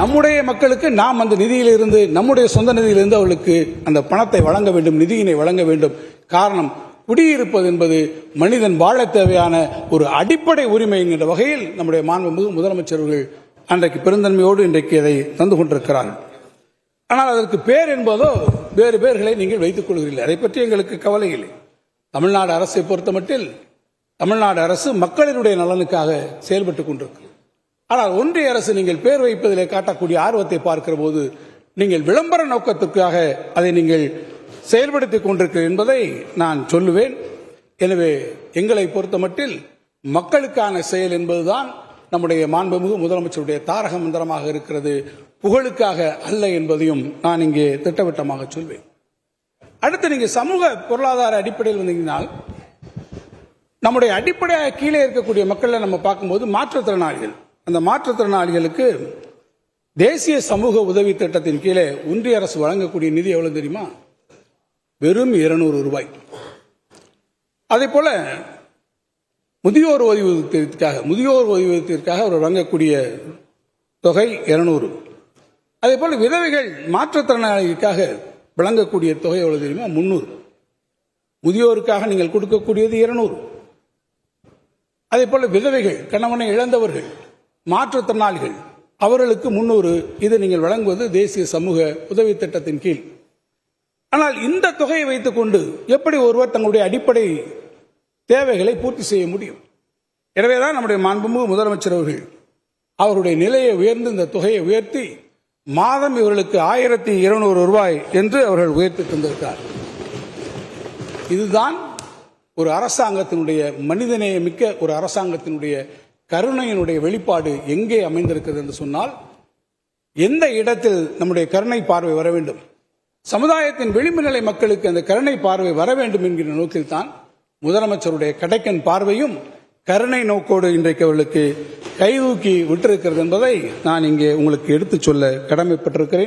நம்முடைய மக்களுக்கு நாம் அந்த நிதியிலிருந்து, நம்முடைய சொந்த நிதியிலிருந்து அவர்களுக்கு அந்த பணத்தை வழங்க வேண்டும், நிதியினை வழங்க வேண்டும். காரணம், குடியிருப்பது என்பது மனிதன் வாழ தேவையான ஒரு அடிப்படை உரிமை என்கின்ற வகையில் நம்முடைய மாண்புமிகு முதலமைச்சர்கள் அன்றைக்கு பெருந்தன்மையோடு இன்றைக்கு அதை தந்து கொண்டிருக்கிறார்கள். ஆனால் அதற்கு பேர் என்பதோ வேறு பேர்களை நீங்கள் வைத்துக் கொள்கிறீர்கள். அதை பற்றி எங்களுக்கு கவலை இல்லை. தமிழ்நாடு அரசை பொறுத்தமட்டில் தமிழ்நாடு அரசு மக்களினுடைய நலனுக்காக செயல்பட்டுக் கொண்டிருக்கிறது. ஆனால் ஒன்றிய அரசு நீங்கள் பேர் வைப்பதிலே காட்டக்கூடிய ஆர்வத்தை பார்க்கிற போது நீங்கள் விளம்பர நோக்கத்திற்காக அதை நீங்கள் செயல்படுத்திக் கொண்டிருக்கிறீர்கள் என்பதை நான் சொல்லுவேன். எனவே எங்களை பொறுத்தமட்டில் மக்களுக்கான செயல் என்பதுதான் நம்முடைய மாண்புமிகு முதலமைச்சருடைய தாரக மந்திரமாக இருக்கிறது, புகழுக்காக அல்ல என்பதையும் நான் இங்கே திட்டவட்டமாக சொல்வேன். அடுத்து நீங்க சமூக பொருளாதார அடிப்படையில் வந்தீங்கன்னால், நம்முடைய அடிப்படையாக கீழே இருக்கக்கூடிய மக்களை நம்ம பார்க்கும்போது மாற்றுத்திறனாளிகள், அந்த மாற்றுத்திறனாளிகளுக்கு தேசிய சமூக உதவி திட்டத்தின் கீழே ஒன்றிய அரசு வழங்கக்கூடிய நிதி எவ்வளவு தெரியுமா? வெறும் 200 ரூபாய். அதே போல முதியோர் ஓய்வூதியத்திற்காக அவர் வழங்கக்கூடிய தொகை 200. அதே போல விதவைகள் மாற்றுத்திறனாளிகளுக்காக வழங்கக்கூடிய தொகை எவ்வளவு தெரியுமா? 300. முதியோருக்காக நீங்கள் கொடுக்கக்கூடியது 200. அதே போல விதவைகள், கணவனை இழந்தவர்கள், மாற்றுத்திறனாளிகள் அவர்களுக்கு 300. இது நீங்கள் வழங்குவது தேசிய சமூக உதவி திட்டத்தின் கீழ். ஆனால் இந்த தொகையை வைத்துக் கொண்டு எப்படி ஒருவர் தங்களுடைய அடிப்படை தேவைகளை பூர்த்தி செய்ய முடியும்? எனவேதான் நம்முடைய மாண்புமிகு முதலமைச்சர் அவர்கள் அவருடைய நிலையை உயர்ந்து இந்த தொகையை உயர்த்தி மாதம் இவர்களுக்கு 1200 ரூபாய் என்று அவர்கள் உயர்த்தி தந்திருக்கிறார். இதுதான் ஒரு அரசாங்கத்தினுடைய மனிதநேயமிக்க ஒரு அரசாங்கத்தினுடைய கருணையினுடைய வெளிப்பாடு எங்கே அமைந்திருக்கிறது என்று சொன்னால், எந்த இடத்தில் நம்முடைய கருணை பார்வை வர வேண்டும், சமுதாயத்தின் விளிம்பு நிலை மக்களுக்கு அந்த கருணை பார்வை வர வேண்டும் என்கிற நோக்கில் தான் முதலமைச்சருடைய கடைக்கன் பார்வையும் கருணை நோக்கோடு இன்றைக்கு அவர்களுக்கு கைதூக்கி விட்டிருக்கிறது என்பதை நான் இங்கே உங்களுக்கு எடுத்துச் சொல்ல கடமைப்பட்டிருக்கிறேன்.